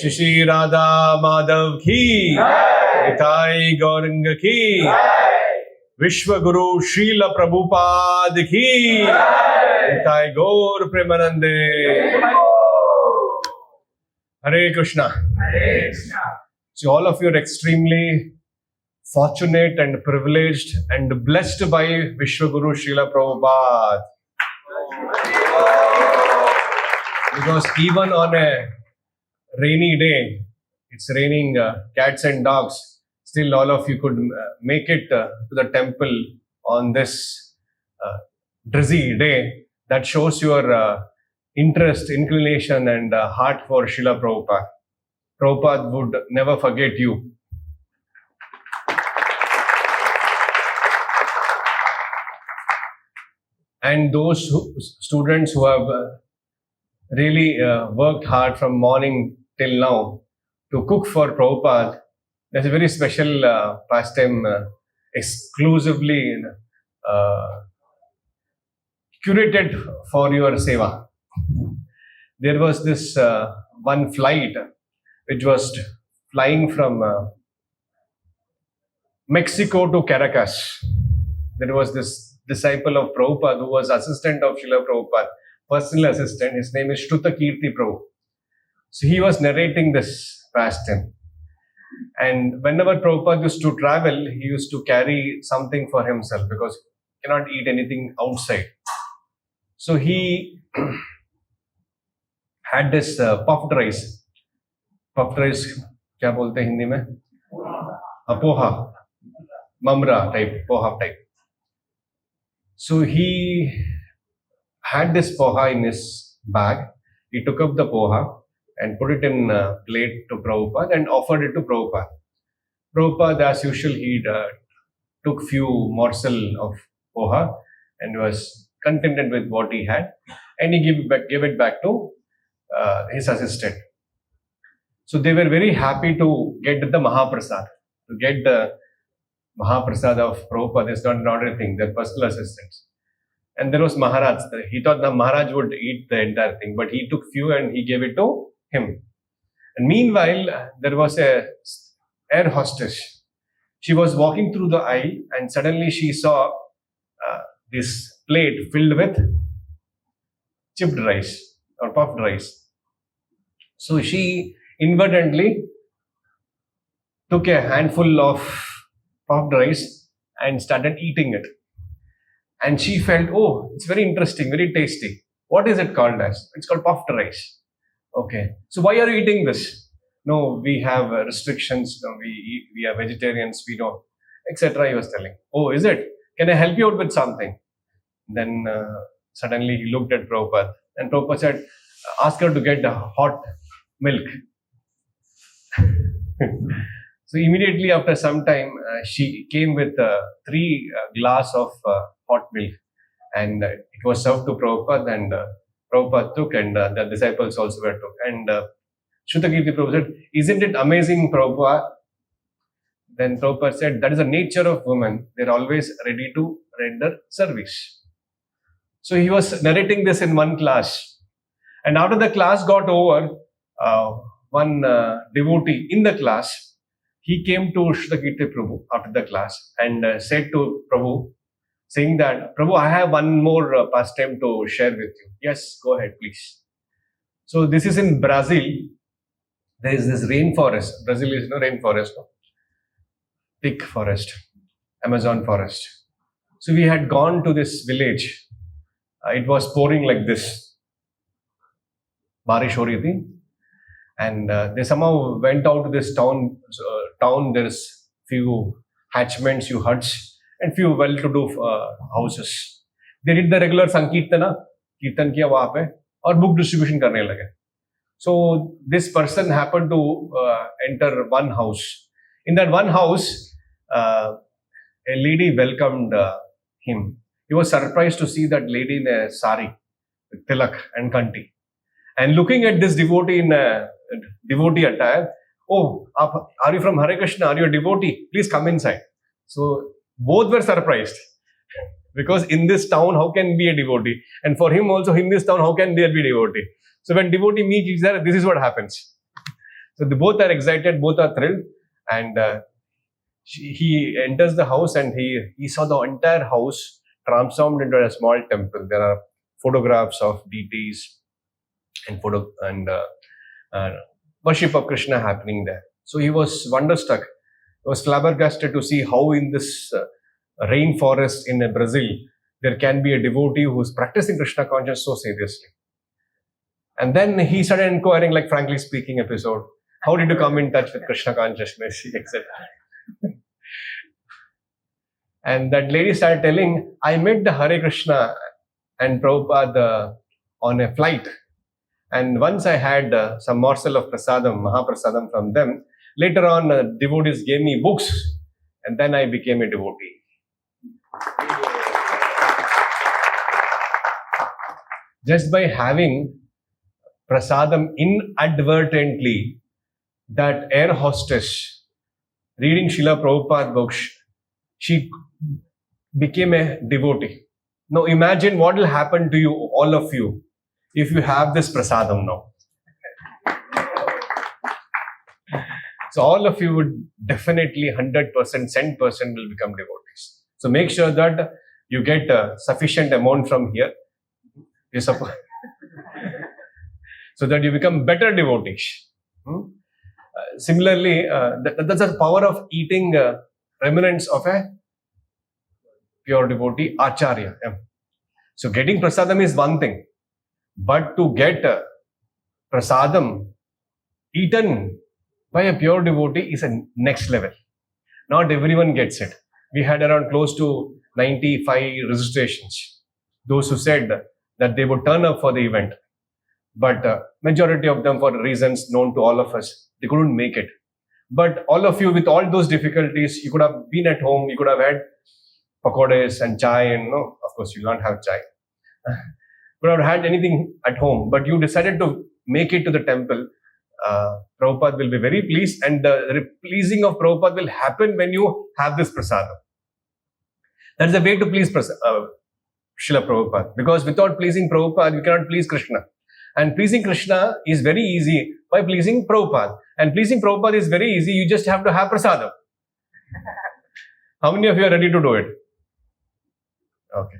Shri Radha Madhav ki, Nitai Gauranga ki, Vishwa Guru Srila Prabhupada ki, Nitai Gaur Premanande. Hare Krishna. So all of you are extremely fortunate and privileged and blessed by Vishwa Guru Srila Prabhupada. Because even on a rainy day, it's raining cats and dogs, still all of you could make it to the temple on this drizzy day. That shows your interest, inclination and heart for Srila Prabhupada. Prabhupada would never forget you. And those students who have really worked hard from morning till now to cook for Prabhupada, there's a very special pastime exclusively curated for your seva. There was this one flight which was flying from Mexico to Caracas. There was this disciple of Prabhupada who was assistant of Srila Prabhupada, personal assistant. His name is Shruta Kirti Prabhu. So he was narrating this pastime. And whenever Prabhupada used to travel, he used to carry something for himself because he cannot eat anything outside. So he had this puffed rice. Puffed rice, क्या बोलते हैं हिंदी में? Poha, mamra type, poha type. So he had this poha in his bag. He took up the poha and put it in a plate to Prabhupada and offered it to Prabhupada. Prabhupada, as usual, he took few morsel of poha and was contented with what he had, and he gave it back to his assistant. So they were very happy to get the Mahaprasad. To get the Mahaprasad of Prabhupada is not an ordinary thing. They're personal assistants. And there was Maharaj. He thought the Maharaj would eat the entire thing, but he took few and he gave it to him. And meanwhile, there was a air hostess. She was walking through the aisle and suddenly she saw this plate filled with chipped rice or puffed rice. So she inadvertently took a handful of puffed rice and started eating it. And she felt, oh, it's very interesting, very tasty. What is it called as? It's called puffed rice. Okay. So why are you eating this? No, we have restrictions. No, we are vegetarians. We don't, etc. He was telling. Oh, is it? Can I help you out with something? Then suddenly he looked at Prabhupada and Prabhupada said, ask her to get hot milk. So immediately after some time, she came with 3 glass of hot milk, and it was served to Prabhupada, and Prabhupada took, and the disciples also were took. And Shruta Kirti Prabhu said, isn't it amazing, Prabhupada? Then Prabhupada said, that is the nature of women. They're always ready to render service. So he was narrating this in one class. And after the class got over, one devotee in the class, he came to Shruta Kirti Prabhu after the class and said to Prabhu, saying that, Prabhu, I have one more pastime to share with you. Yes, go ahead, please. So this is in Brazil. There is this rainforest. Brazil is no rainforest, no? Thick forest, Amazon forest. So we had gone to this village. It was pouring like this. Barish ho rahi thi. And they somehow went out to this town. There's few hatchments, few huts, and few well-to-do houses. They did the regular Sankirtana, Kirtan kiya wahan pe, और book distribution करने लगे. So this person happened to enter one house. In that one house, a lady welcomed him. He was surprised to see that lady in a sari, with tilak and kanti. And looking at this devotee in a devotee attire, oh, are you from Hare Krishna? Are you a devotee? Please come inside. So both were surprised. Because in this town, how can be a devotee? And for him also, in this town, how can there be a devotee? So when devotee meets each other, this is what happens. So they both are excited, both are thrilled, and he enters the house and he saw the entire house transformed into a small temple. There are photographs of deities and worship of Krishna happening there. So he was wonderstruck. He was flabbergasted to see how in this rainforest in Brazil there can be a devotee who is practicing Krishna consciousness so seriously. And then he started inquiring, like frankly speaking episode, how did you come in touch with Krishna consciousness, etc. And that lady started telling, I met the Hare Krishna and Prabhupada on a flight. And once I had some morsel of prasadam, Mahaprasadam from them. Later on, devotees gave me books, and then I became a devotee. Just by having prasadam inadvertently, that air hostess reading Srila Prabhupada books, she became a devotee. Now imagine what will happen to you, all of you, if you have this prasadam now. So all of you would definitely 100%, 10% will become devotees. So make sure that you get a sufficient amount from here. So that you become better devotees. Similarly, that's the power of eating remnants of a pure devotee, acharya. So getting prasadam is one thing. But to get prasadam eaten by a pure devotee is a next level. Not everyone gets it. We had around close to 95 registrations. Those who said that they would turn up for the event. But majority of them, for reasons known to all of us, they couldn't make it. But all of you, with all those difficulties, you could have been at home, you could have had pakodas and chai, and no, of course you can't have chai. Could have had anything at home, but you decided to make it to the temple. Prabhupada will be very pleased, and the pleasing of Prabhupada will happen when you have this prasadam. That is the way to please Srila Prabhupada, because without pleasing Prabhupada, you cannot please Krishna. And pleasing Krishna is very easy by pleasing Prabhupada. And pleasing Prabhupada is very easy, you just have to have prasadam. How many of you are ready to do it? Okay.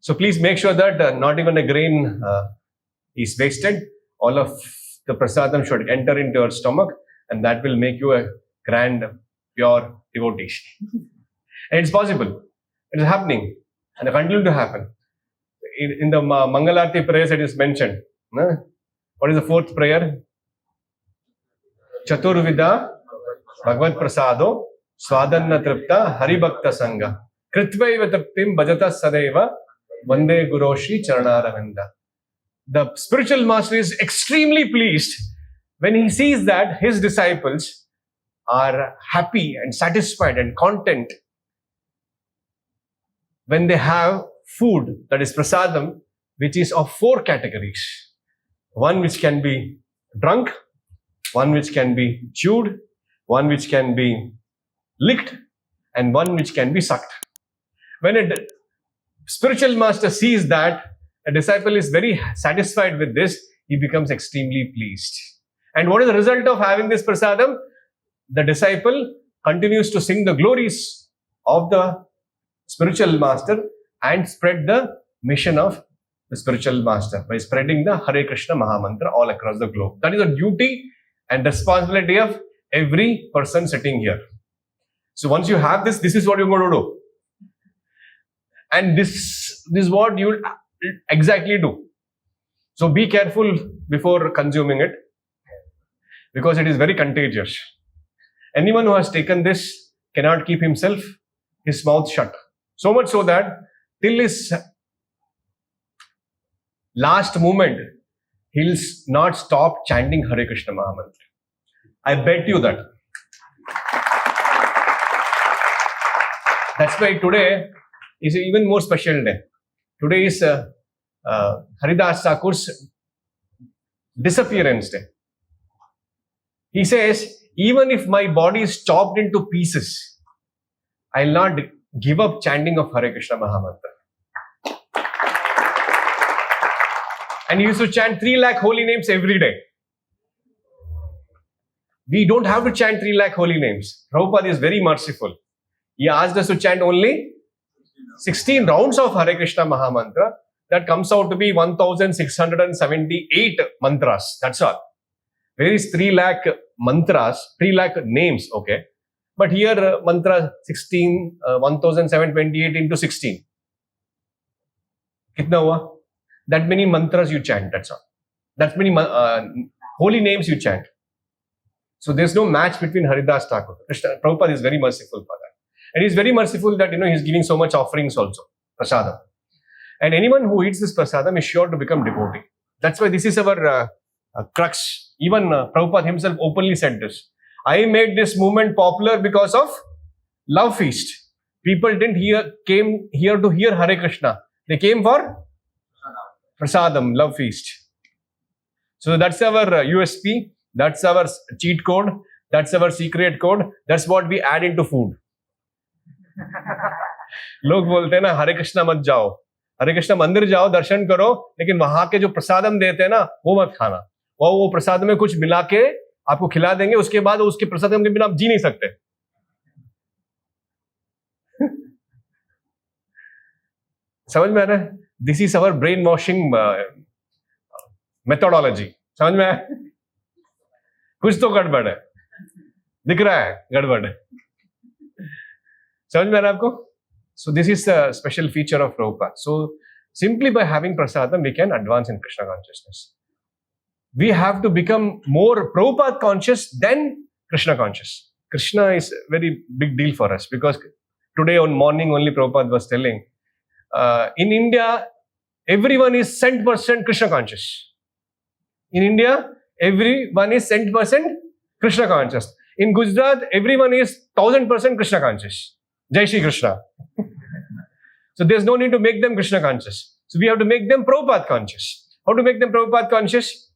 So please make sure that not even a grain is wasted. All of the prasadam should enter into your stomach, and that will make you a grand, pure devotee. And it's possible. It is happening, and it continues to happen. In the Mangalarti prayers, it is mentioned. What is the fourth prayer? Chaturvida Bhagavad Prasado Swadanna Tripta Haribhakta Sangha Kritvaiva Triptim Bhajata Sadeva Vande Guroshi Charanaravenda. The spiritual master is extremely pleased when he sees that his disciples are happy and satisfied and content when they have food, that is prasadam, which is of four categories. One which can be drunk, one which can be chewed, one which can be licked, and one which can be sucked. When a spiritual master sees that a disciple is very satisfied with this, he becomes extremely pleased. And what is the result of having this prasadam? The disciple continues to sing the glories of the spiritual master and spread the mission of the spiritual master by spreading the Hare Krishna Mahamantra all across the globe. That is the duty and responsibility of every person sitting here. So once you have this, this is what you're going to do. And this is what you will exactly do. So be careful before consuming it, because it is very contagious. Anyone who has taken this cannot keep his mouth shut. So much so that till his last moment, he'll not stop chanting Hare Krishna Mahamantra. I bet you that. That's why today is an even more special day. Today is Haridas Thakur's disappearance day. He says, even if my body is chopped into pieces, I'll not give up chanting of Hare Krishna Mahamantra. And he used to chant 3 lakh holy names every day. We don't have to chant 3 lakh holy names. Prabhupada is very merciful. He asked us to chant only 16 rounds of Hare Krishna Mahamantra. That comes out to be 1678 mantras. That's all. There is 3 lakh mantras, 3 lakh names, okay. But here mantra 16, 1728 into 16. Kitna hua? That many mantras you chant, that's all. That many holy names you chant. So there's no match between Haridas Thakur. Prabhupada is very merciful for that. And he's very merciful that, he's giving so much offerings also, prasadam. And anyone who eats this prasadam is sure to become devotee. That's why this is our crux. Even Prabhupada himself openly said this. I made this movement popular because of love feast. People came here to hear Hare Krishna. They came for prasadam, love feast. So that's our USP. That's our cheat code. That's our secret code. That's what we add into food. लोग बोलते हैं ना हरे कृष्णा मत जाओ, हरे कृष्णा मंदिर जाओ, दर्शन करो, लेकिन वहां के जो प्रसादम देते हैं ना वो मत खाना. वो प्रसाद में कुछ मिला के आपको खिला देंगे, उसके बाद उसके प्रसादम के बिना आप जी नहीं सकते. समझ में आ रहा है? This is our brain washing methodology. समझ में आया? कुछ तो गड़बड़ है, दिख रहा है गड़बड़. समझ में आ रहा है आपको? So this is a special feature of Prabhupada. So simply by having prasadam, we can advance in Krishna consciousness. We have to become more Prabhupada conscious than Krishna conscious. Krishna is a very big deal for us because today on morning only Prabhupada was telling, in India, everyone is 100% Krishna conscious. In India, everyone is 100% Krishna conscious. In Gujarat, everyone is 1000% Krishna conscious. Jai Shri Krishna. So there's no need to make them Krishna conscious. So we have to make them Prabhupada conscious. How to make them Prabhupada conscious?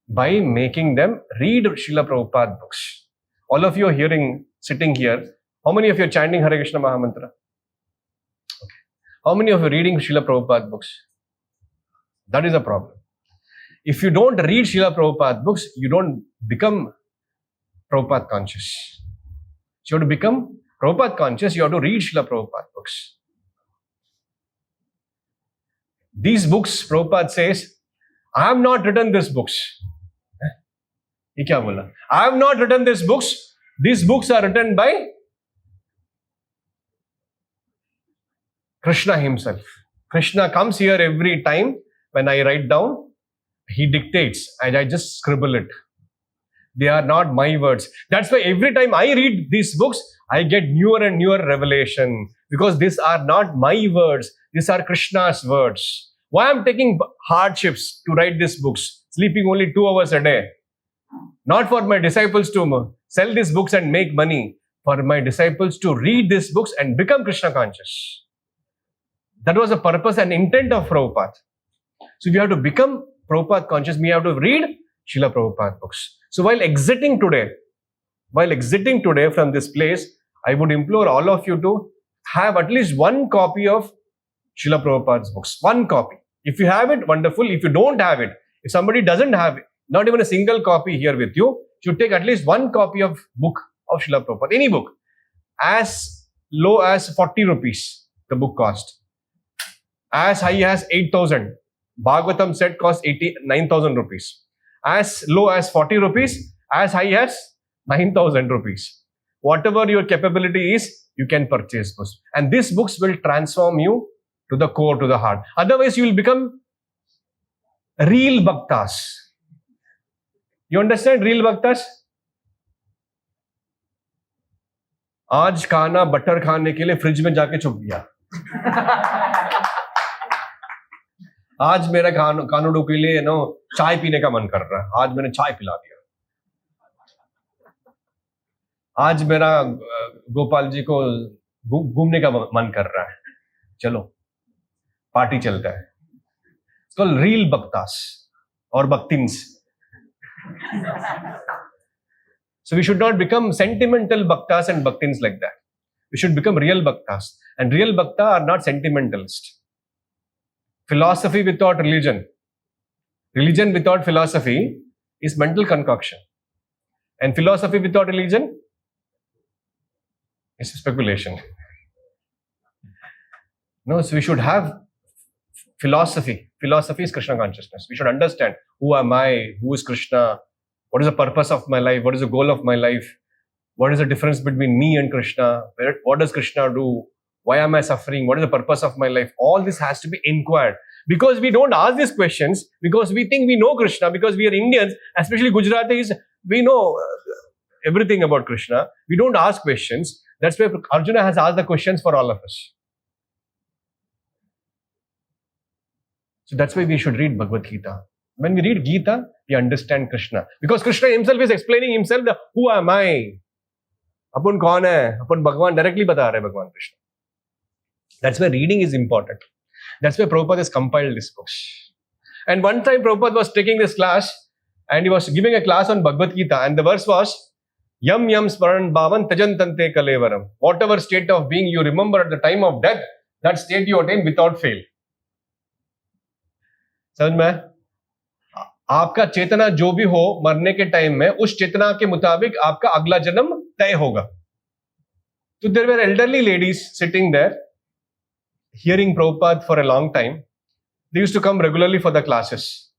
By making them read Srila Prabhupada books. All of you are sitting here. How many of you are chanting Hare Krishna Mahamantra? Okay. How many of you are reading Srila Prabhupada books? That is a problem. If you don't read Srila Prabhupada books, you don't become Prabhupada conscious. So you have to become Prabhupada conscious, you have to read Srila Prabhupada books. These books, Prabhupada says, I have not written these books. I have not written these books. These books are written by Krishna himself. Krishna comes here every time when I write down, he dictates and I just scribble it. They are not my words. That's why every time I read these books, I get newer and newer revelation because these are not my words. These are Krishna's words. Why I'm taking hardships to write these books, sleeping only 2 hours a day? Not for my disciples to sell these books and make money, for my disciples to read these books and become Krishna conscious. That was the purpose and intent of Prabhupada. So we have to become Prabhupada conscious. We have to read Srila Prabhupada books. So while exiting today from this place, I would implore all of you to have at least one copy of Srila Prabhupada's books. One copy. If you have it, wonderful. If you don't have it, if somebody doesn't have it, not even a single copy here with you, you should take at least one copy of book of Srila Prabhupada. Any book. As low as 40 rupees, the book cost. As high as 8,000. Bhagavatam set cost 9,000 rupees. As low as 40 rupees, as high as 9,000 rupees. Whatever your capability is, you can purchase books. And these books will transform you to the core, to the heart. Otherwise, you will become real bhaktas. You understand real bhaktas? आज खाना butter खाने के लिए fridge में जाके छुप गया. आज मेरा कानूडू के लिए चाय पीने का मन कर रहा है. आज मैंने चाय पिला दिया. आज मेरा गोपाल जी को घूमने का मन कर रहा है. चलो पार्टी चलता है. It's called real bhaktas or bhaktins. So we should not become sentimental bhaktas and bhaktins like that. We should become real bhaktas. And real bhakta are not sentimentalist. Philosophy without religion Religion without philosophy is mental concoction. And philosophy without religion is speculation. No, so we should have philosophy. Philosophy is Krishna consciousness. We should understand who am I, who is Krishna, what is the purpose of my life, what is the goal of my life, what is the difference between me and Krishna, what does Krishna do, why am I suffering, what is the purpose of my life. All this has to be inquired. Because we don't ask these questions, because we think we know Krishna, because we are Indians, especially Gujaratis, we know everything about Krishna. We don't ask questions. That's why Arjuna has asked the questions for all of us. So that's why we should read Bhagavad Gita. When we read Gita, we understand Krishna. Because Krishna himself is explaining himself, that who am I? Apun kaun hai? Apun Bhagwan directly bata rahe Bhagwan Krishna. That's why reading is important. That's why Prabhupada has compiled this book. And one time Prabhupada was taking this class and he was giving a class on Bhagavad Gita, and the verse was Yam yam smaran bhavan tajantante kalevaram. Whatever state of being you remember at the time of death, that state you attain without fail. समझ में? आपका चेतना जो भी हो मरने के time में, उस चेतना के मुताबिक आपका अगला जन्म तय होगा. So there were elderly ladies sitting there, hearing Prabhupada for a long time. They used to come regularly for the classes.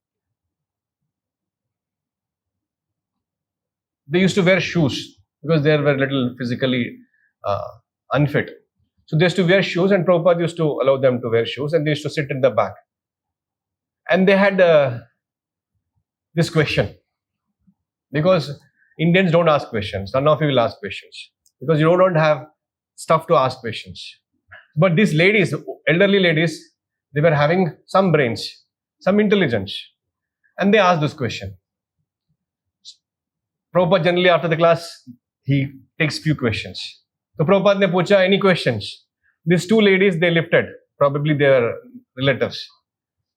They used to wear shoes because they were little physically unfit. So they used to wear shoes, and Prabhupada used to allow them to wear shoes, and they used to sit in the back. And they had this question, because Indians don't ask questions. None of you will ask questions because you don't have stuff to ask questions. But these ladies, elderly ladies, they were having some brains, some intelligence, and they asked this question. Prabhupada generally after the class, he takes few questions. So Prabhupada ne pucha, any questions? These two ladies, they lifted, probably their relatives.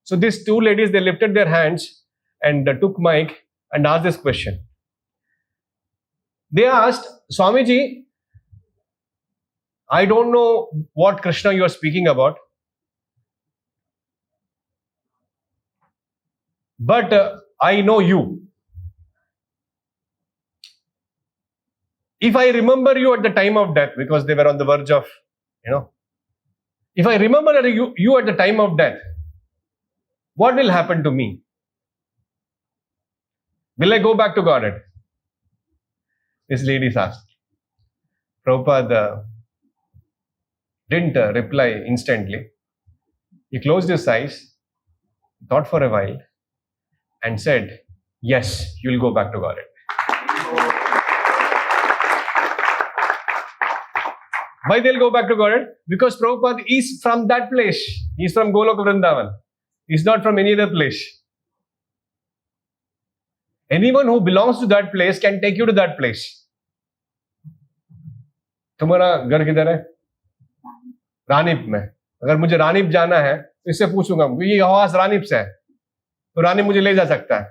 So these two ladies, they lifted their hands and took mic and asked this question. They asked, Swamiji, I don't know what Krishna you are speaking about, but I know you. If I remember you at the time of death, because they were on the verge of, if I remember you at the time of death, what will happen to me? Will I go back to Godhead? This lady asked. Prabhupada didn't reply instantly. He closed his eyes, thought for a while, and said, yes, you will go back to Godhead. Why they'll go back to Godhead? Because Prabhupada is from that place. He is from Goloka Vrindavan. He is not from any other place. Anyone who belongs to that place can take you to that place. तुम्हारा घर किधर है? रानीप में. अगर मुझे रानीप जाना है तो इससे पूछूंगा ये आवाज रानीप से है, तो रानीप मुझे ले जा सकता है.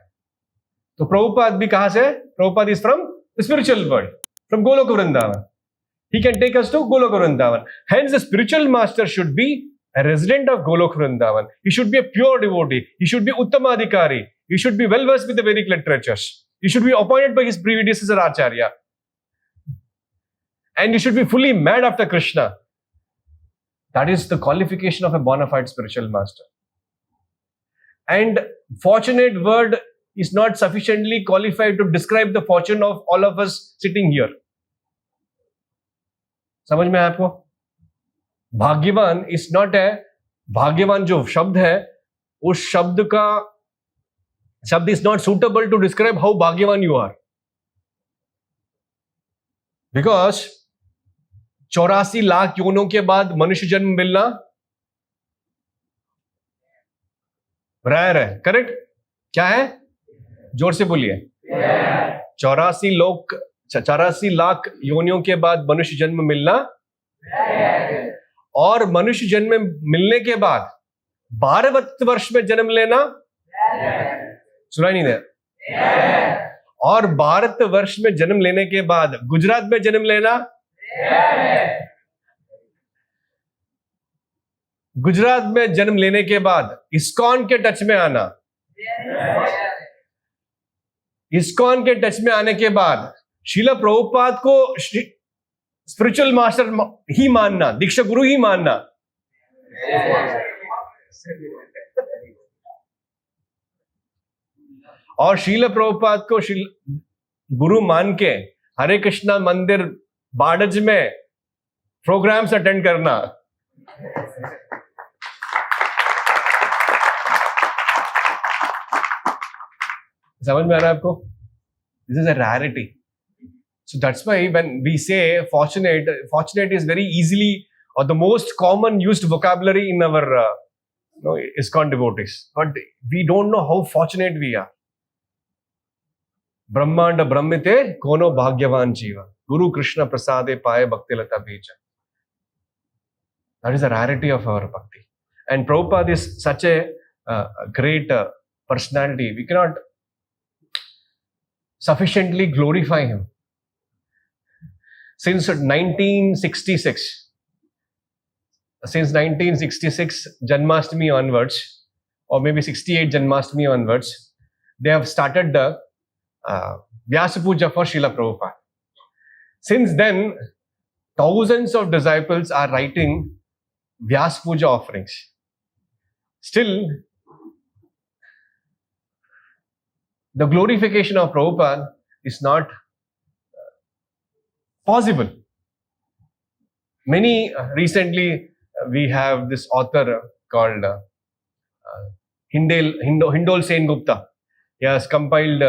तो प्रभुपाद भी कहां से? Prabhupada is from the spiritual world, from Goloka Vrindavan. He can take us to Goloka Vrindavan. Hence, the spiritual master should be a resident of Goloka Vrindavan. He should be a pure devotee. He should be Uttamadhikari. He should be well versed with the Vedic literatures. He should be appointed by his predecessor Acharya. And he should be fully mad after Krishna. That is the qualification of a bona fide spiritual master. And fortunate word is not sufficiently qualified to describe the fortune of all of us sitting here. समझ में है आपको? भाग्यवान is not है, भाग्यवान जो शब्द है उस शब्द is not suitable to describe how भाग्यवान यू आर. बिकॉज 84 लाख योनों के बाद मनुष्य जन्म मिलना रेयर है. करेक्ट? क्या है? जोर से बोलिए. 84 लाख योनियों के बाद मनुष्य जन्म मिलना, और मनुष्य जन्म मिलने के बाद 12 वर्ष में जन्म लेना, सुनाई नहीं दे, और 12 वर्ष में जन्म लेने के बाद गुजरात में जन्म लेना, गुजरात में जन्म लेने के बाद इस्कॉन के टच में आना, इस्कॉन के टच में आने के बाद श्रीला प्रभुपाद को स्पिरिचुअल मास्टर ही मानना, दीक्षा गुरु ही मानना, और श्रीला प्रभुपाद को गुरु मान के हरे कृष्णा मंदिर बाड़ज में प्रोग्राम्स अटेंड करना, समझ में आ रहा है आपको? This is a rarity. So that's why when we say fortunate is very easily or the most common used vocabulary in our ISKCON devotees. But we don't know how fortunate we are. Brahmanda Brahmite kono bhagyavan jiva. Guru Krishna prasade paye bhakti lata bija. That is the rarity of our bhakti. And Prabhupada is such a great personality. We cannot sufficiently glorify him. Since 1966 Janmashtami onwards, or maybe 68 Janmashtami onwards, they have started the Vyasa Puja for Srila Prabhupada. Since then, thousands of disciples are writing Vyasa Puja offerings. Still, the glorification of Prabhupada is not possible. Recently, we have this author called Hindol Sen Gupta. He has compiled,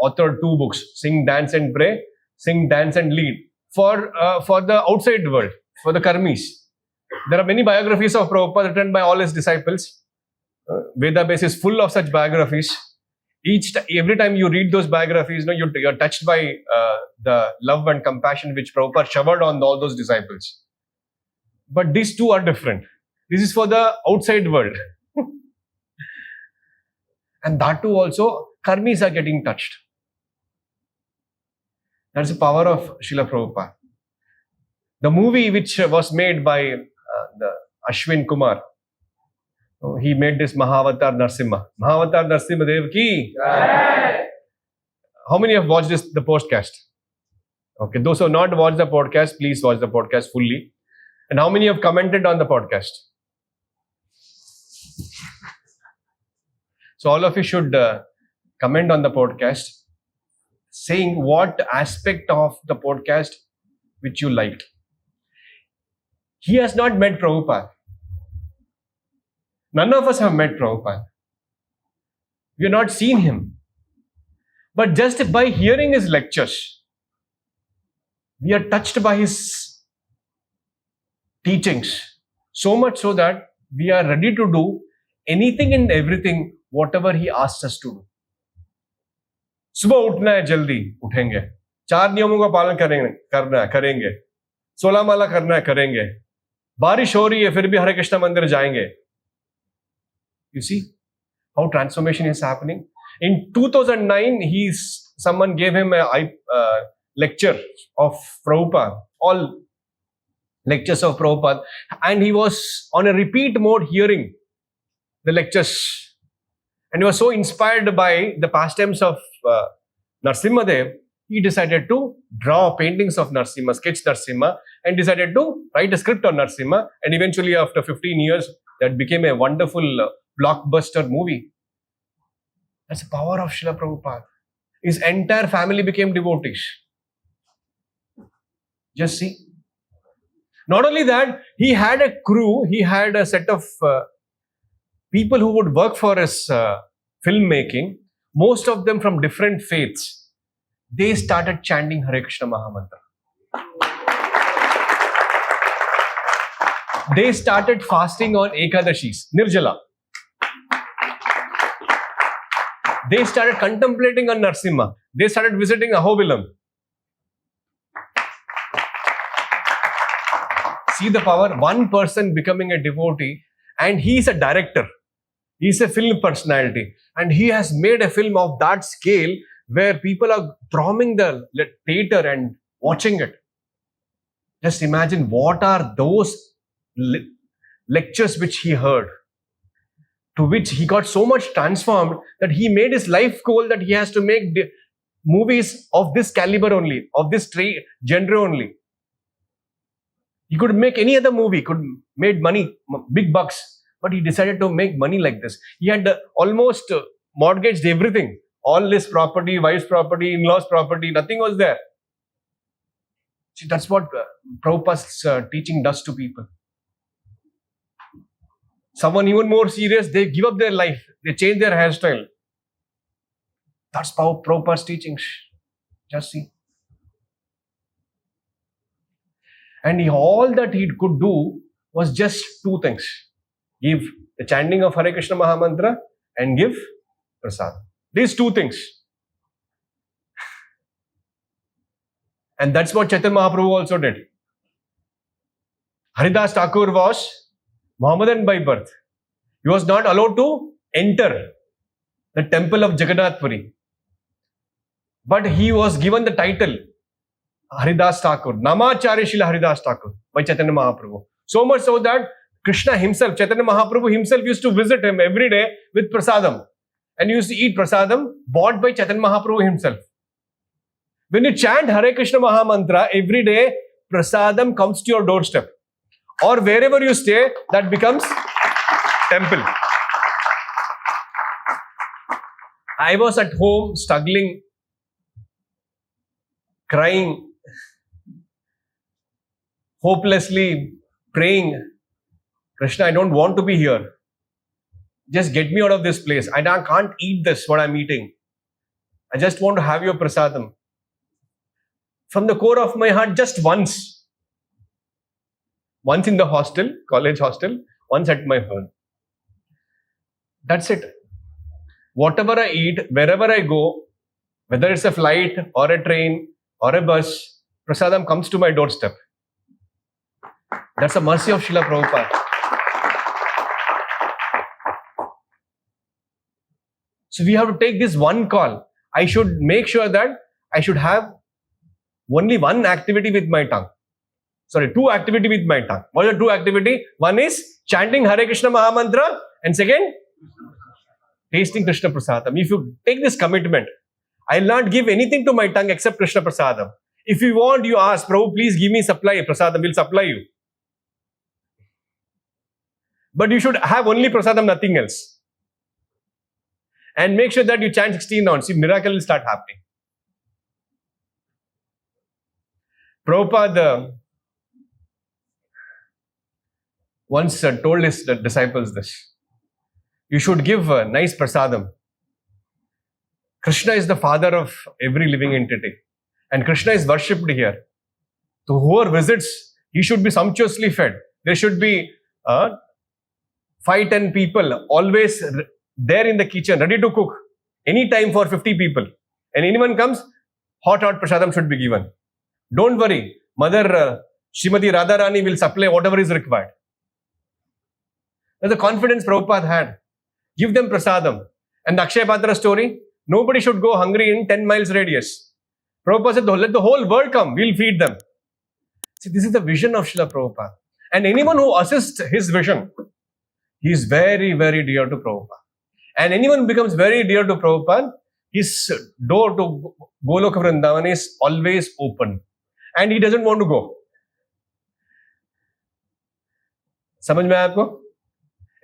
authored 2 books, Sing, Dance and Pray, Sing, Dance and Lead, for the outside world, for the karmis. There are many biographies of Prabhupada written by all his disciples. Veda base is full of such biographies. Every time you read those biographies, you're touched by the love and compassion which Prabhupada showered on all those disciples. But these two are different. This is for the outside world. And that too also, karmis are getting touched. That's the power of Srila Prabhupada. The movie which was made by the Ashwin Kumar, he made this Mahavatar Narsimha. Mahavatar Narsimha Dev ki. How many have watched the podcast? Okay, those who have not watched the podcast, please watch the podcast fully. And how many have commented on the podcast? So all of you should comment on the podcast, saying what aspect of the podcast which you liked. He has not met Prabhupada. None of us have met Prabhupada. We have not seen him. But just by hearing his lectures, we are touched by his teachings. So much so that we are ready to do anything and everything, whatever he asks us to do. सुबह उठना है, जल्दी उठेंगे. 4 नियमों का पालन करेंगे. 16 माला करना है, करेंगे. बारिश हो रही है, फिर भी हरे कृष्ण मंदिर जाएंगे. You see how transformation is happening? In 2009, someone gave him a lecture of Prabhupada, all lectures of Prabhupada, and he was on a repeat mode hearing the lectures. And he was so inspired by the pastimes of Narasimha Dev, he decided to draw paintings of Narasimha, sketch Narasimha, and decided to write a script on Narasimha. And eventually, after 15 years, that became a wonderful blockbuster movie. That's the power of Srila Prabhupada. His entire family became devotees. Just see. Not only that, he had a crew, he had a set of people who would work for his filmmaking, most of them from different faiths. They started chanting Hare Krishna Mahamantra. They started fasting on Ekadashis, Nirjala. They started contemplating on Narasimha. They started visiting Ahobilam. See the power? One person becoming a devotee, and he is a director. He is a film personality. And he has made a film of that scale where people are thronging the theater and watching it. Just imagine what are those lectures which he heard. to which he got so much transformed that he made his life goal that he has to make movies of this caliber only, of this genre only. He could make any other movie, could made money, big bucks, but he decided to make money like this. He had almost mortgaged everything, all his property, wife's property, in-laws' property, nothing was there. See, that's what Prabhupada's teaching does to people. Someone even more serious, they give up their life, they change their hairstyle. That's Prabhupada's teachings. Just see. And all that he could do was just two things. Give the chanting of Hare Krishna Mahamantra and give prasad. These two things. And that's what Chaitanya Mahaprabhu also did. Haridas Thakur was Mohammedan by birth. He was not allowed to enter the temple of Jagannath Puri. But he was given the title Haridas Thakur, Namacharya Srila Haridas Thakur by Chaitanya Mahaprabhu. So much so that Krishna himself, Chaitanya Mahaprabhu himself used to visit him every day with prasadam. And he used to eat prasadam bought by Chaitanya Mahaprabhu himself. When you chant Hare Krishna Mahamantra every day, prasadam comes to your doorstep. Or wherever you stay, that becomes temple. I was at home struggling, crying, hopelessly praying, Krishna, I don't want to be here. Just get me out of this place. I can't eat this, what I'm eating. I just want to have your prasadam. From the core of my heart, just once. Once in the hostel, college hostel, once at my home. That's it. Whatever I eat, wherever I go, whether it's a flight or a train or a bus, prasadam comes to my doorstep. That's the mercy of Srila Prabhupada. So we have to take this one call. I should make sure that I should have only one activity with my tongue. Sorry, two activity with my tongue. What are the two activity? One is chanting Hare Krishna Mahamantra and second, tasting Krishna Prasadam. If you take this commitment, I will not give anything to my tongue except Krishna Prasadam. If you want, you ask, Prabhu, please give me supply Prasadam, we'll supply you. But you should have only Prasadam, nothing else. And make sure that you chant 16 rounds. See, miracle will start happening. Prabhupada once told his disciples this. You should give a nice prasadam. Krishna is the father of every living entity. And Krishna is worshipped here. So whoever visits, he should be sumptuously fed. There should be 5-10 people always there in the kitchen, ready to cook. Any time for 50 people. And anyone comes, hot prasadam should be given. Don't worry, Mother Srimati Radharani will supply whatever is required. That's the confidence Prabhupada had. Give them prasadam. And the Akshaya Patra story, nobody should go hungry in 10 miles radius. Prabhupada said, let the whole world come, we'll feed them. See, this is the vision of Srila Prabhupada. And anyone who assists his vision, he is very, very dear to Prabhupada. And anyone who becomes very dear to Prabhupada, his door to Goloka Vrindavan is always open. And he doesn't want to go. समझ में आया आपको?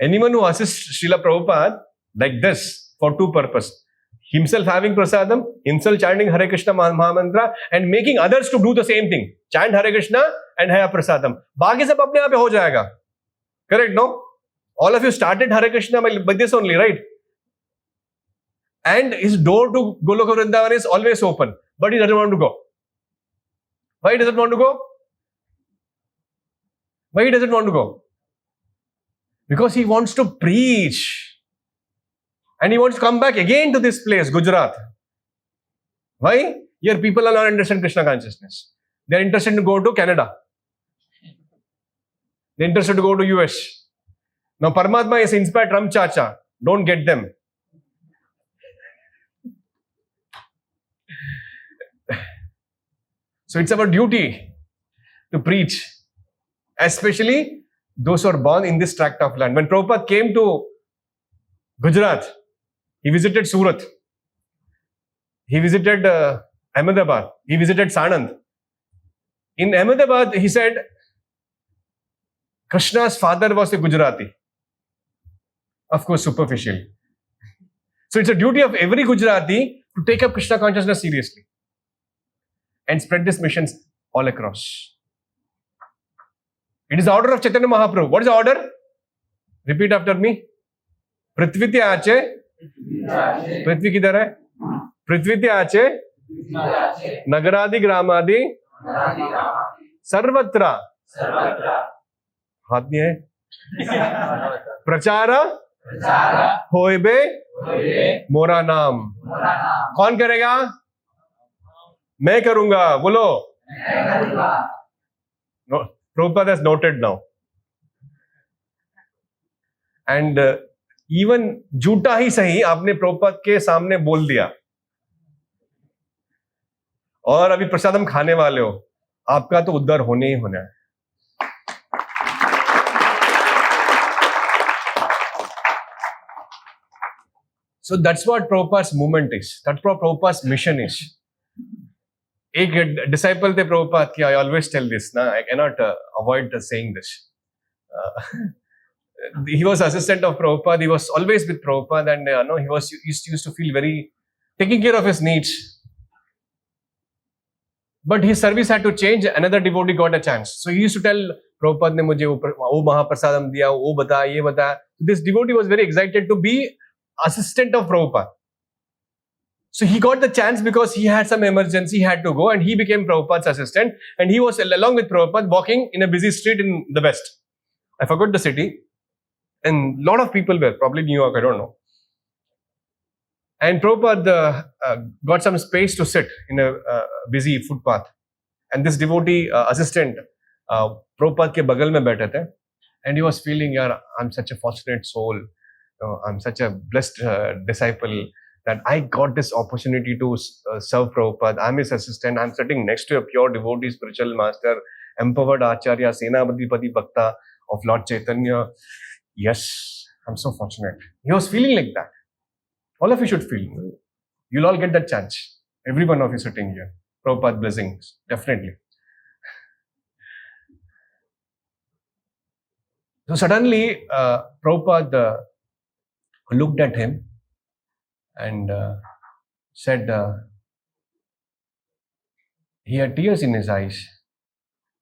Anyone who assists Srila Prabhupada like this for two purposes. Himself having prasadam, himself chanting Hare Krishna Mahamantra and making others to do the same thing. Chant Hare Krishna and have prasadam. बाकी सब अपने आप हो जाएगा. Correct, no? All of you started Hare Krishna by this only, right? And his door to Goloka Vrindavan is always open. But he doesn't want to go. Why he doesn't want to go? Why he doesn't want to go? Because he wants to preach. And he wants to come back again to this place, Gujarat. Why? Here people are not interested in Krishna consciousness. They are interested to go to Canada. They are interested to go to US. Now Paramatma is inspired Ram Chacha. Don't get them. So it's our duty to preach, especially those who are born in this tract of land. When Prabhupada came to Gujarat. He visited Surat. He visited Ahmedabad. He visited Sanand. In Ahmedabad, he said, Krishna's father was a Gujarati. Of course, superficially. So it's a duty of every Gujarati to take up Krishna consciousness seriously and spread these missions all across. It is the order of Chaitanya Mahaprabhu. What is the order? Repeat after me. Prithvi te aache. Prithvi kidhar hai? Prithvi te aache. Nagaradi gramadi. Sarvatra. हाथ नहीं है. प्रचारा होइबे मोरा नाम. कौन करेगा? मैं करूंगा. बोलो. Prabhupada has noted now. And even झूठा ही सही आपने प्रभुपाद के सामने बोल दिया और अभी प्रसादम खाने वाले हो, आपका तो उद्धार होने ही होना है. So that's what Prabhupada's movement is. That's what Prabhupada's mission is. एक disciple थे Prabhupada की, I always tell this, ना, I cannot avoid saying this. He was assistant of Prabhupada. He was always with Prabhupada, and he was used to feel very taking care of his needs. But his service had to change. Another devotee got a chance. So he used to tell Prabhupada ने मुझे वो महाप्रसादम दिया, वो बता, ये बता. This devotee was very excited to be assistant of Prabhupada. So he got the chance because he had some emergency, he had to go, and he became Prabhupada's assistant. And he was along with Prabhupada walking in a busy street in the West. I forgot the city. And a lot of people were, probably New York, I don't know. And Prabhupada got some space to sit in a busy footpath. And this devotee assistant, Prabhupada ke bagal mein baithe the. And he was feeling, yaar, I'm such a fortunate soul. I'm such a blessed disciple that I got this opportunity to serve Prabhupada. I'm his assistant. I'm sitting next to a pure devotee, spiritual master, empowered Acharya, Senapati Bhakta of Lord Chaitanya. Yes, I'm so fortunate. He was feeling like that. All of you should feel. You'll all get that chance. Every one of you sitting here. Prabhupada blessings, definitely. So suddenly, Prabhupada looked at him and said, he had tears in his eyes.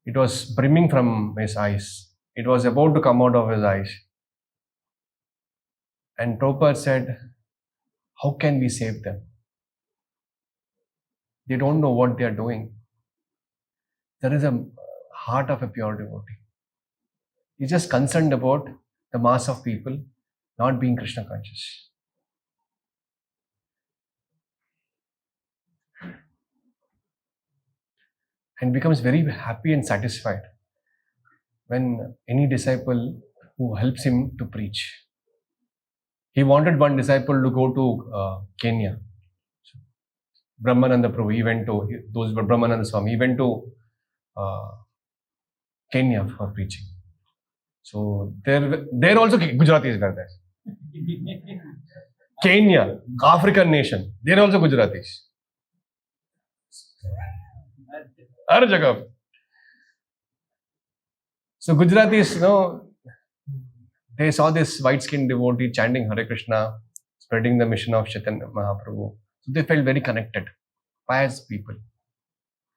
It was brimming from his eyes. It was about to come out of his eyes. And Prabhupada said, how can we save them? They don't know what they are doing. There is a heart of a pure devotee. He's just concerned about the mass of people not being Krishna conscious. And becomes very happy and satisfied when any disciple who helps him to preach. He wanted one disciple to go to Kenya. Brahmananda Prabhu, he went to, those were Brahmananda Swami, he went to Kenya for preaching. So there also Gujaratis were there. Kenya, African nation, there also Gujaratis. Har jagah. So Gujaratis, they saw this white-skinned devotee chanting Hare Krishna, spreading the mission of Chaitanya Mahaprabhu. So they felt very connected. Pious people,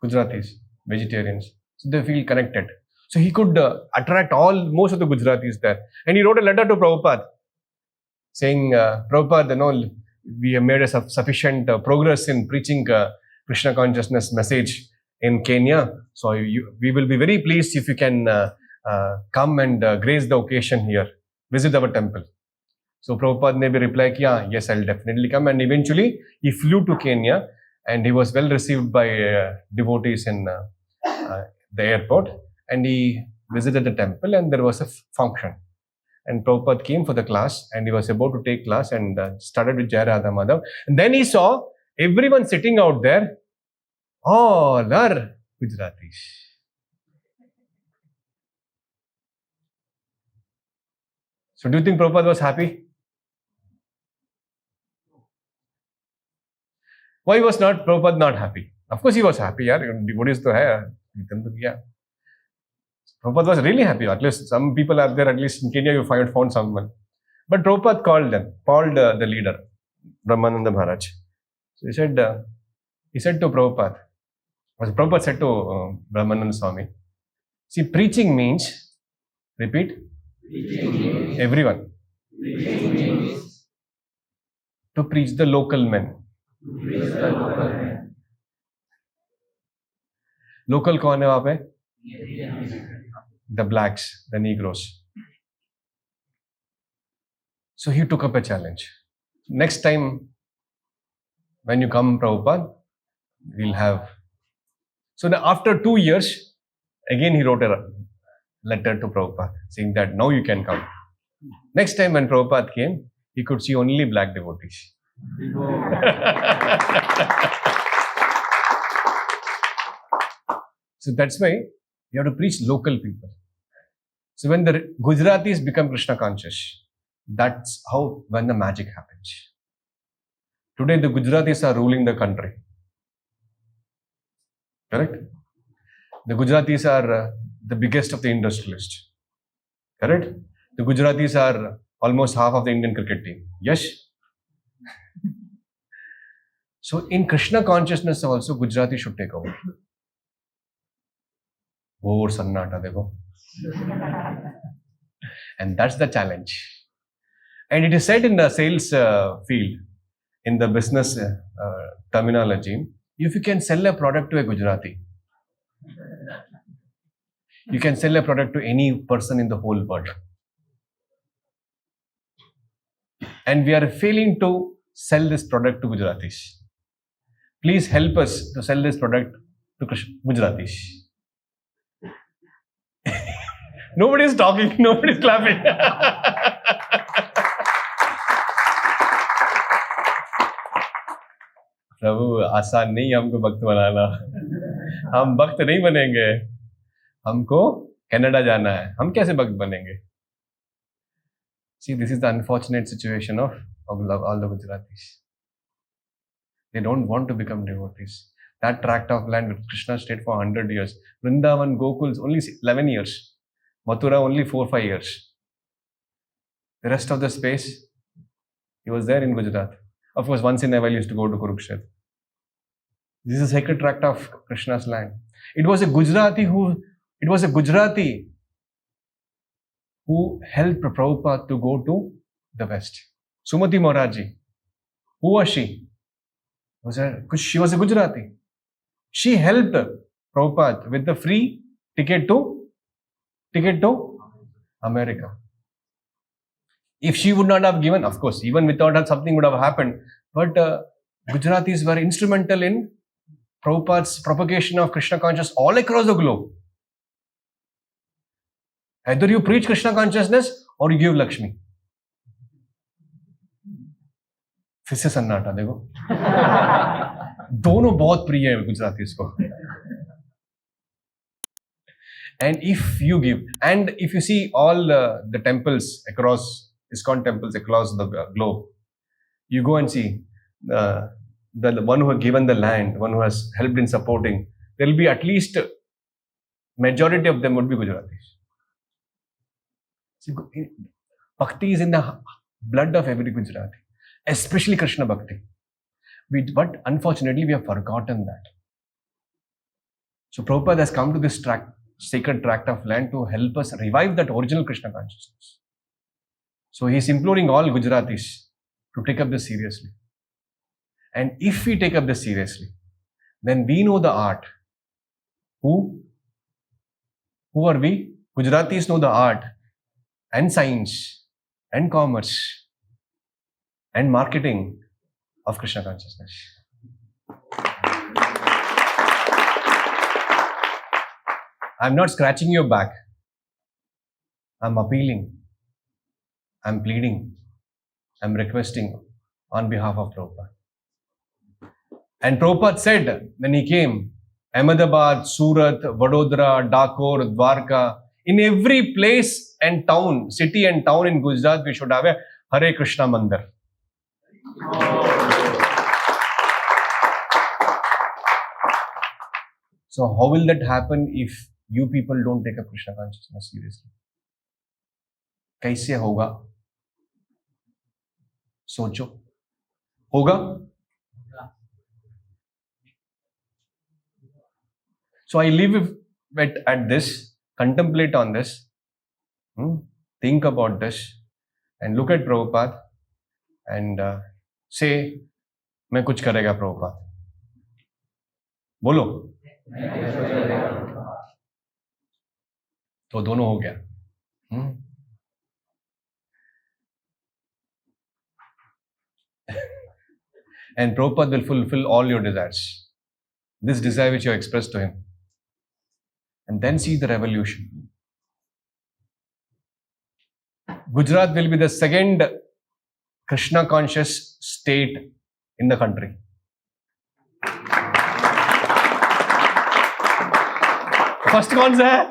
Gujaratis, vegetarians. So they feel connected. So he could attract most of the Gujaratis there. And he wrote a letter to Prabhupada saying, Prabhupada, we have made a sufficient progress in preaching Krishna consciousness message in Kenya. So we will be very pleased if you can come and grace the occasion here, visit our temple. So Prabhupada ne bhi reply kiya, yes, I'll definitely come. And eventually he flew to Kenya and he was well received by devotees in the airport. And he visited the temple and there was a function. And Prabhupada came for the class and he was about to take class and started with Jai Radha Madhav. And then he saw everyone sitting out there, all are Gujaratis. So do you think Prabhupada was happy? Why was not Prabhupada not happy? Of course he was happy, yaar. Devotees to hai. Prabhupada was really happy. At least some people are there, at least in Kenya you found someone. But Prabhupada called the leader, Brahmananda Maharaj. So he said to Prabhupada, Prabhupada said to Brahmananda Swami, see, preaching means, repeat, everyone, to preach the local men. Local कौन है वहाँ पे? The blacks, the Negroes. So he took up a challenge. Next time when you come, Prabhupada, we'll have. So after 2 years, again he wrote a letter to Prabhupada saying that now you can come. Next time when Prabhupada came, he could see only black devotees. So that's why you have to preach local people. So when the Gujaratis become Krishna conscious, that's how when the magic happens. Today the Gujaratis are ruling the country. Correct? The Gujaratis are the biggest of the industrialists. Correct? The Gujaratis are almost half of the Indian cricket team. Yes? So in Krishna consciousness also, Gujarati should take over. Or Sannata, dekho. And that's the challenge. And it is said in the sales field, in the business terminology, if you can sell a product to a Gujarati, you can sell a product to any person in the whole world. And we are failing to sell this product to Gujaratis. Please help us to sell this product to Gujaratis. Nobody is talking, nobody is clapping. प्रभु आसान नहीं हमको भक्त बनाना. हम भक्त नहीं बनेंगे. हमको Canada जाना है. हम कैसे भक्त बनेंगे? See, this is the unfortunate situation of all the Gujaratis. They don't want to become devotees. That tract of land with Krishna stayed for 100 years. Vrindavan, Gokuls, only 11 years. Mathura, only 4-5 years. The rest of the space, he was there in Gujarat. Of course, once in a while, he used to go to Kurukshetra. This is a sacred tract of Krishna's land. It was a Gujarati who helped Prabhupada to go to the West. Sumati Moraji. Who was she? She was a Gujarati. She helped Prabhupada with the free ticket to America. If she would not have given, of course, even without her, something would have happened. But Gujaratis were instrumental in Prabhupada's propagation of Krishna consciousness all across the globe. Either you preach Krishna consciousness or you give Lakshmi. फिर से सन्नाटा देखो. दोनों बहुत प्रिय है गुजरातीस को. And if you give, and if you see all the temples across, ISKCON temples across the globe, you go and see the one who has given the land, one who has helped in supporting, there will be at least majority of them would be Gujaratis. See, bhakti is in the blood of every Gujarati, especially Krishna bhakti. But unfortunately, we have forgotten that. So Prabhupada has come to this sacred tract of land to help us revive that original Krishna consciousness. So he is imploring all Gujaratis to take up this seriously. And if we take up this seriously, then we know the art. Who are we? Gujaratis know the art and science and commerce and marketing of Krishna consciousness. I'm not scratching your back. I'm appealing. I'm pleading. I'm requesting on behalf of Prabhupada. And Prabhupada said when he came, Ahmedabad, Surat, Vadodara, Dakor, Dwarka, in every place and town, city and town in Gujarat, we should have a Hare Krishna Mandir. So how will that happen if you people don't take up Krishna consciousness seriously? कैसे होगा? सोचो. होगा? So I leave it at this, contemplate on this, think about this, and look at Prabhupada and say, मैं कुछ करेगा Prabhupada. बोलो. तो दोनों हो गया. And Prabhupada will fulfill all your desires. This desire which you expressed to him. And then see the revolution. Gujarat will be the second Krishna conscious state in the country. First कौन सा है?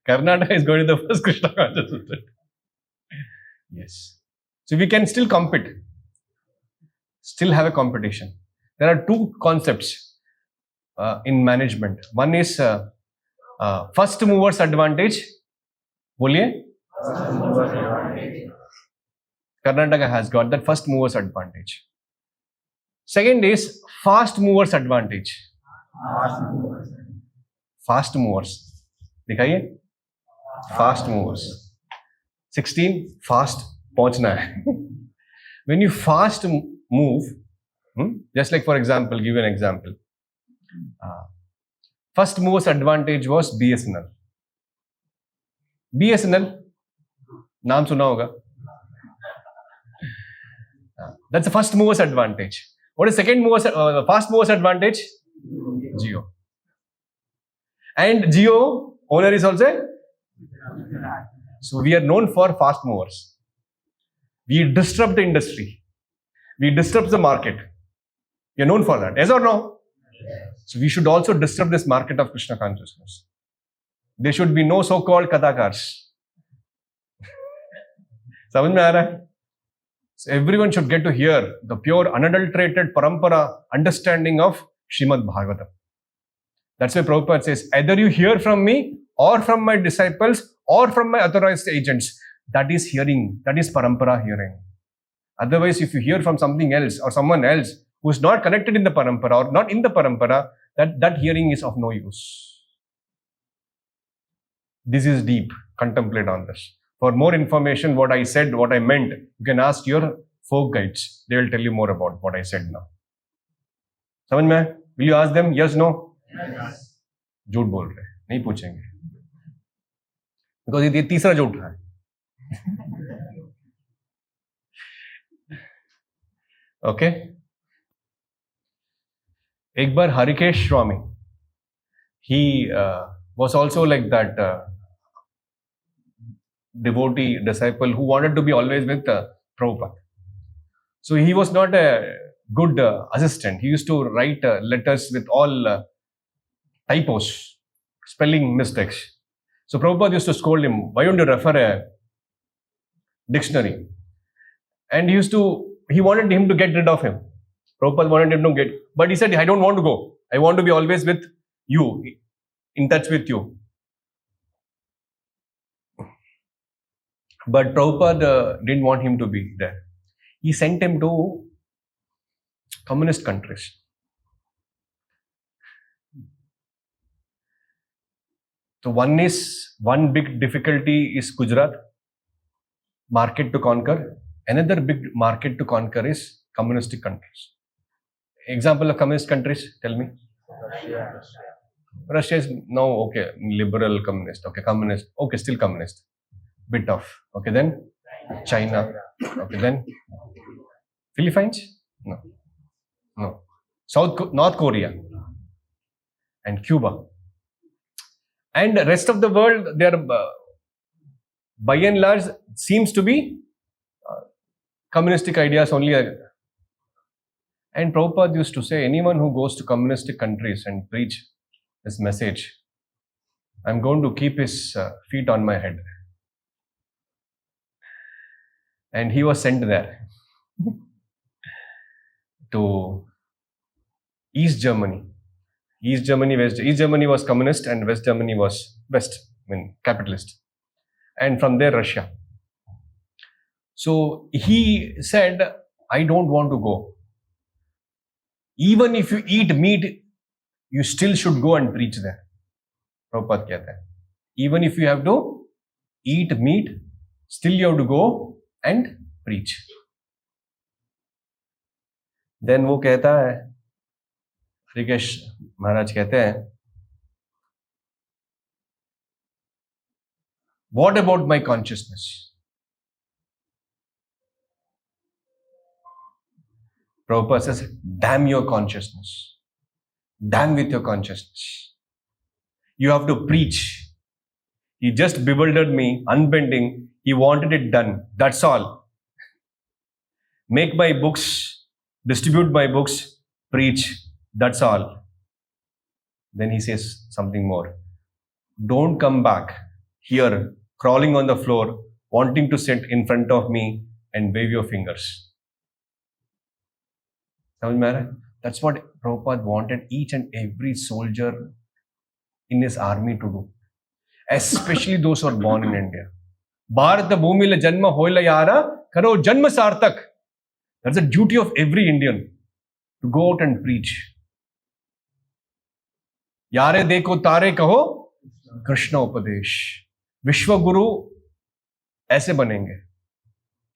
Karnataka is going to the first Krishna conscious state. Yes. So we can still compete. Still have a competition. There are two concepts in management. One is first movers advantage. बोलिए. Karnataka has got that first movers advantage. Second is fast movers advantage. Fast movers. दिखाइए. Fast movers. 16 fast पहुंचना है. When you fast move, just like for example, give you an example. First movers advantage was BSNL. BSNL, नाम सुना होगा. That's the first movers advantage. What is second movers, fast movers advantage? Jio. And Jio owner is also. So we are known for fast movers. We disrupt the industry. We disrupt the market. We are known for that. Yes or no? Yes. So we should also disrupt this market of Krishna consciousness. There should be no so-called kathakars. समझ में आ रहा है? So everyone should get to hear the pure, unadulterated parampara understanding of Srimad Bhagavatam. That's why Prabhupada says, either you hear from me or from my disciples or from my authorized agents. That is hearing. That is parampara hearing. Otherwise, if you hear from something else or someone else who is not connected in the parampara or not in the parampara, that hearing is of no use. This is deep. Contemplate on this. For more information, what I said, what I meant, you can ask your folk guides. They will tell you more about what I said now. समझ में? Will you ask them? Yes, no? Yes. झूठ बोल रहे, नहीं पूछेंगे. Because ये तीसरा झूठ है. Okay. एक बार हरिकेश स्वामी, he was also like that devotee disciple who wanted to be always with Prabhupada. So he was not a good assistant. He used to write letters with all typos, spelling mistakes. So Prabhupada used to scold him, why don't you refer a dictionary? And he wanted him to get rid of him. Prabhupada wanted him to get, but he said, I don't want to go. I want to be always with you, in touch with you. But Prabhupada didn't want him to be there. He sent him to communist countries. So one big difficulty is Gujarat, market to conquer. Another big market to conquer is communistic countries. Example of communist countries, tell me. Russia is now, okay, liberal communist, okay, communist, okay, still communist. Bit of, okay, then China, okay, then Philippines? No. North Korea and Cuba. And the rest of the world, they are by and large seems to be communistic ideas only. And Prabhupada used to say, anyone who goes to communistic countries and preach this message, I'm going to keep his feet on my head. And he was sent there to East Germany. East Germany, East Germany was communist and West Germany was capitalist. And from there, Russia. So he said, I don't want to go. Even if you eat meat, you still should go and preach there. Prabhupada कहता है. Even if you have to eat meat, still you have to go and preach. Then वो कहता है, हरिकेश महाराज कहते हैं, what about my consciousness? Prabhupada says, damn your consciousness. Damn with your consciousness. You have to preach. He just bewildered me, unbending. He wanted it done. That's all. Make my books, distribute my books, preach. That's all. Then he says something more. Don't come back here, crawling on the floor, wanting to sit in front of me and wave your fingers. That's what Prabhupada wanted each and every soldier in his army to do. Especially those who are born in India. Bharata bhumila janma hoila yara karo janma sartak. That's the duty of every Indian, to go out and preach. Yare dekho tare kaho Krishna upadesh. Vishwa Guru ऐसे बनेंगे.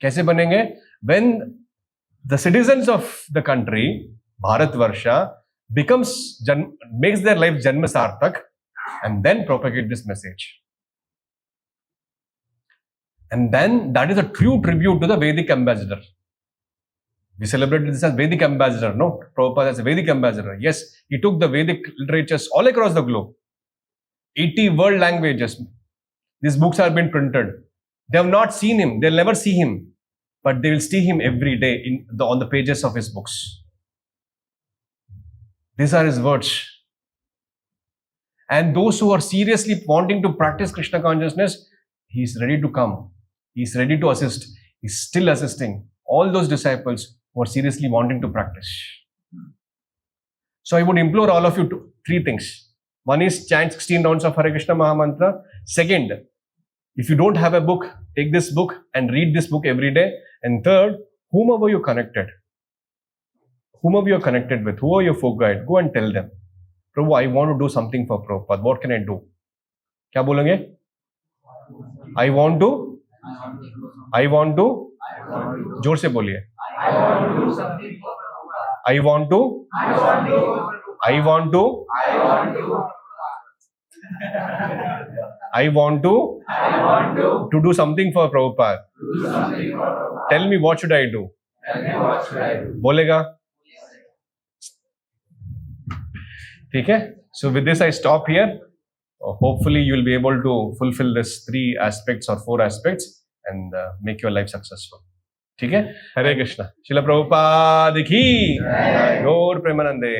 कैसे बनेंगे? When the citizens of the country, Bharatvarsha, makes their life Janma Sartak, and then propagate this message. And then that is a true tribute to the Vedic ambassador. We celebrated this as Vedic ambassador, no? Prabhupada as a Vedic ambassador. Yes, he took the Vedic literatures all across the globe. 80 world languages. These books have been printed. They have not seen him. They'll never see him. But they will see him every day on the pages of his books. These are his words. And those who are seriously wanting to practice Krishna consciousness, he is ready to come. He is ready to assist. He is still assisting all those disciples who are seriously wanting to practice. So I would implore all of you to 3 things. One is chant 16 rounds of Hare Krishna Mahamantra. Second, if you don't have a book, take this book and read this book every day. And third, whomever you're connected with, who are your folk guide, go and tell them, Prabhu, I want to do something for Prabhupada. What can I do? क्या बोलेंगे? I want to. जोर से बोलिए. I want to do something for Prabhupada. Tell me, what should I do? बोलेगा? ठीक है? So with this I stop here. Hopefully you will be able to fulfill this 3 aspects or 4 aspects and make your life successful. ठीक है? हरे कृष्णा. श्रील प्रभुपाद की गौर प्रेमानंदे.